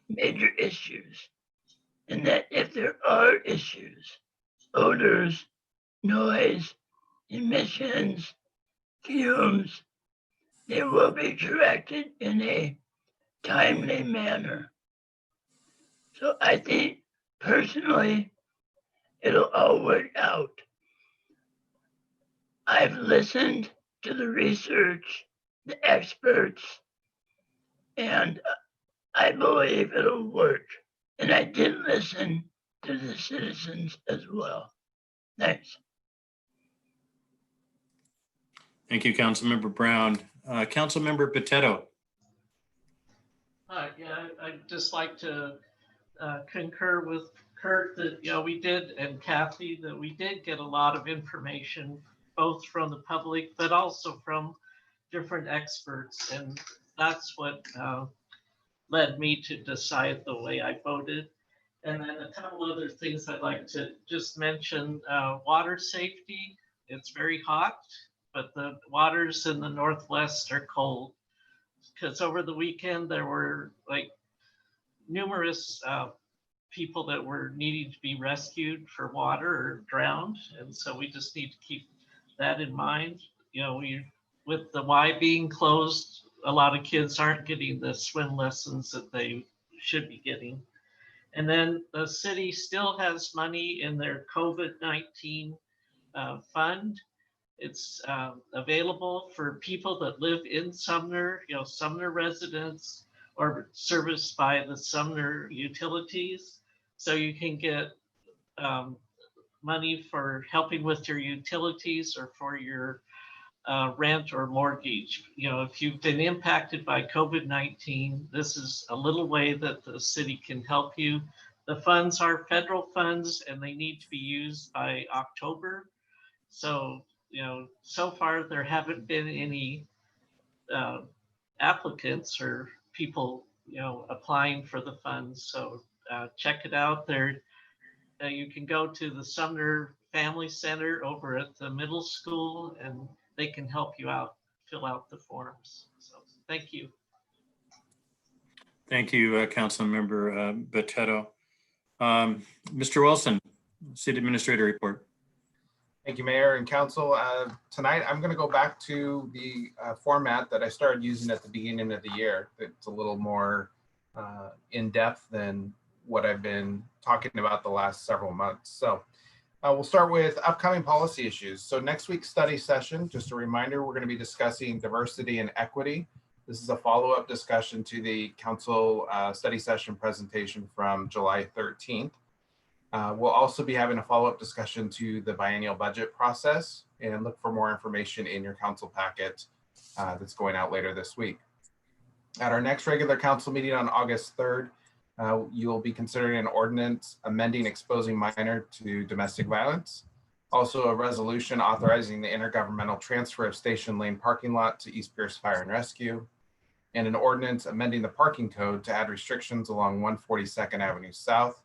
major issues, and that if there are issues, odors, noise, emissions, fumes, they will be corrected in a timely manner. So I think personally, it'll all work out. I've listened to the research, the experts, and I believe it'll work. And I did listen to the citizens as well. Thanks. Thank you, Councilmember Brown. Councilmember Potato. Yeah, I'd just like to concur with Kurt that, we did, and Kathy, that we did get a lot of information, both from the public, but also from different experts. And that's what led me to decide the way I voted. And then a couple other things I'd like to just mention. Water safety, it's very hot, but the waters in the Northwest are cold. Because over the weekend, there were like numerous people that were needing to be rescued for water or drowned. And so we just need to keep that in mind. With the Y being closed, a lot of kids aren't getting the swim lessons that they should be getting. And then the city still has money in their COVID-19 fund. It's available for people that live in Sumner, Sumner residents, or serviced by the Sumner utilities. So you can get money for helping with your utilities or for your rent or mortgage. If you've been impacted by COVID-19, this is a little way that the city can help you. The funds are federal funds and they need to be used by October. So, so far there haven't been any applicants or people, applying for the funds. So check it out there. You can go to the Sumner Family Center over at the middle school and they can help you out, fill out the forms. So thank you. Thank you, Councilmember Potato. Mr. Wilson, City Administrator report. Thank you, Mayor and Council. Tonight, I'm going to go back to the format that I started using at the beginning of the year. It's a little more in-depth than what I've been talking about the last several months. So we'll start with upcoming policy issues. So next week's study session, just a reminder, we're going to be discussing diversity and equity. This is a follow-up discussion to the council study session presentation from July 13th. We'll also be having a follow-up discussion to the biennial budget process, and look for more information in your council packet that's going out later this week. At our next regular council meeting on August 3rd, you will be considering an ordinance amending exposing minor to domestic violence. Also a resolution authorizing the intergovernmental transfer of station lane parking lot to East Pierce Fire and Rescue, and an ordinance amending the parking code to add restrictions along 142nd Avenue South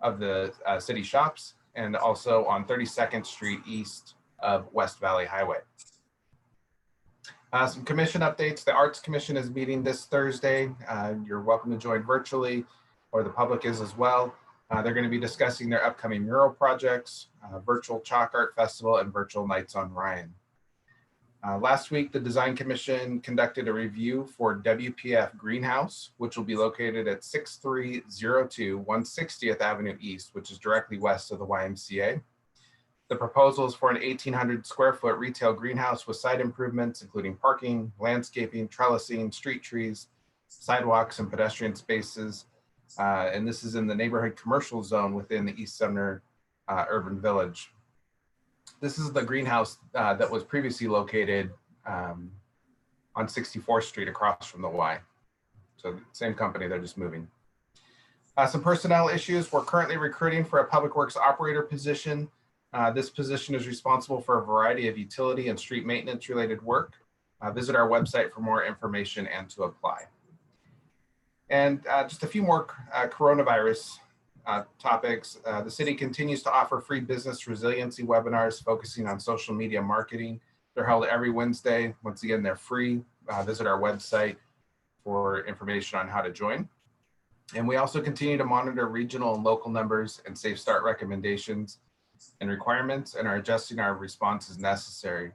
of the city shops, and also on 32nd Street east of West Valley Highway. Some commission updates. The Arts Commission is meeting this Thursday. You're welcome to join virtually, or the public is as well. They're going to be discussing their upcoming mural projects, virtual chalk art festival, and virtual nights on Ryan. Last week, the Design Commission conducted a review for WPF Greenhouse, which will be located at 6302 160th Avenue East, which is directly west of the YMCA. The proposal is for an 1,800 square foot retail greenhouse with site improvements, including parking, landscaping, trellising, street trees, sidewalks, and pedestrian spaces. And this is in the neighborhood commercial zone within the East Sumner Urban Village. This is the greenhouse that was previously located on 64th Street across from the Y. So same company, they're just moving. Some personnel issues. We're currently recruiting for a public works operator position. This position is responsible for a variety of utility and street maintenance related work. Visit our website for more information and to apply. And just a few more coronavirus topics. The city continues to offer free business resiliency webinars focusing on social media marketing. They're held every Wednesday. Once again, they're free. Visit our website for information on how to join. And we also continue to monitor regional and local numbers and safe start recommendations and requirements, and are adjusting our response as necessary.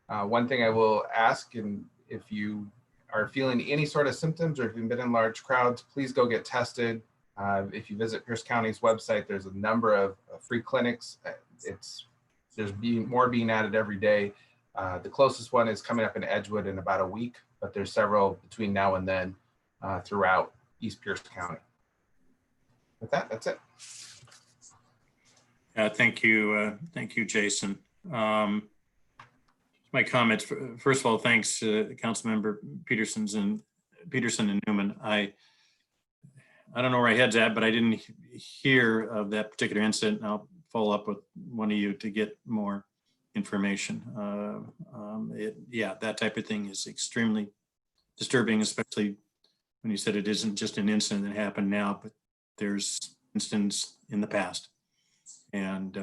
One thing I will ask, and if you are feeling any sort of symptoms or if you've been in large crowds, please go get tested. If you visit Pierce County's website, there's a number of free clinics. There's more being added every day. The closest one is coming up in Edgewood in about a week, but there's several between now and then throughout East Pierce County. With that, that's it. Thank you, Jason. My comments. First of all, thanks, Councilmember Peterson and Newman. I don't know where my head's at, but I didn't hear of that particular incident. And I'll follow up with one of you to get more information. Yeah, that type of thing is extremely disturbing, especially when you said it isn't just an incident that happened now, but there's incidents in the past. And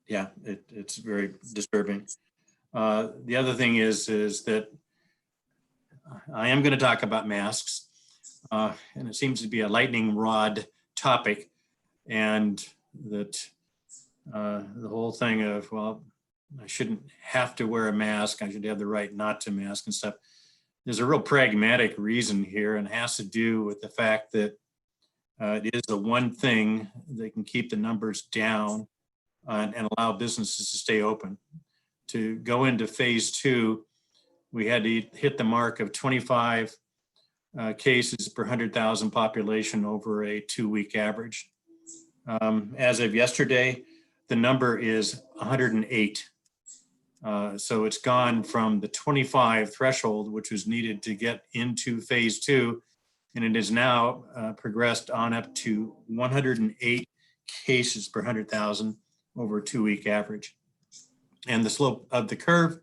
yeah, it's very disturbing. The other thing is that I am going to talk about masks, and it seems to be a lightning rod topic, and that the whole thing of, well, I shouldn't have to wear a mask, I should have the right not to mask and stuff. There's a real pragmatic reason here, and it has to do with the fact that it is the one thing that can keep the numbers down and allow businesses to stay open. To go into phase 2, we had to hit the mark of 25 cases per 100,000 population over a 2-week average. As of yesterday, the number is 108. So it's gone from the 25 threshold, which was needed to get into phase 2, and it is now progressed on up to 108 cases per 100,000 over a 2-week average. And the slope of the curve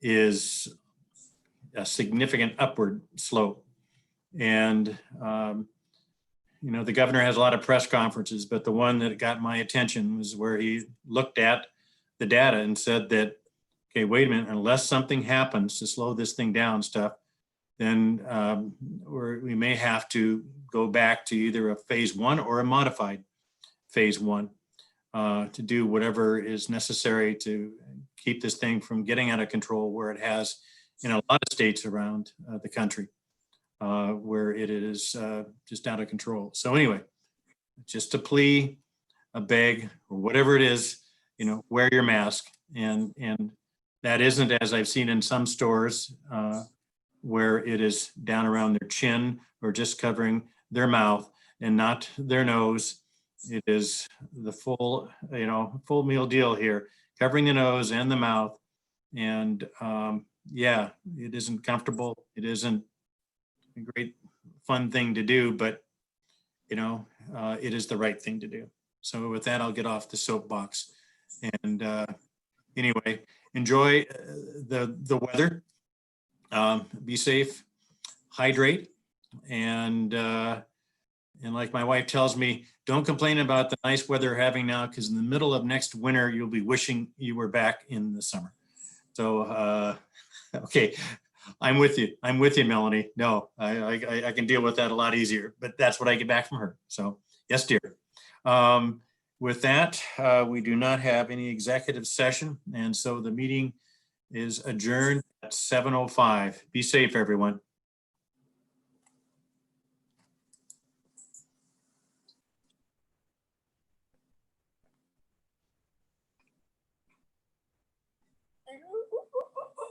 is a significant upward slope. And, you know, the governor has a lot of press conferences, but the one that got my attention was where he looked at the data and said that, okay, wait a minute, unless something happens to slow this thing down stuff, then we may have to go back to either a phase 1 or a modified phase 1 to do whatever is necessary to keep this thing from getting out of control, where it has in a lot of states around the country, where it is just out of control. So anyway, just a plea, a beg, or whatever it is, you know, wear your mask. And that isn't, as I've seen in some stores, where it is down around their chin or just covering their mouth and not their nose. It is the full, you know, full meal deal here, covering the nose and the mouth. And yeah, it isn't comfortable. It isn't a great fun thing to do, but you know, it is the right thing to do. So with that, I'll get off the soapbox. And anyway, enjoy the weather. Be safe, hydrate, and like my wife tells me, don't complain about the nice weather we're having now, because in the middle of next winter, you'll be wishing you were back in the summer. So, okay, I'm with you. I'm with you, Melanie. No, I can deal with that a lot easier, but that's what I get back from her. So yes, dear. With that, we do not have any executive session. And so the meeting is adjourned at 7:05. Be safe, everyone.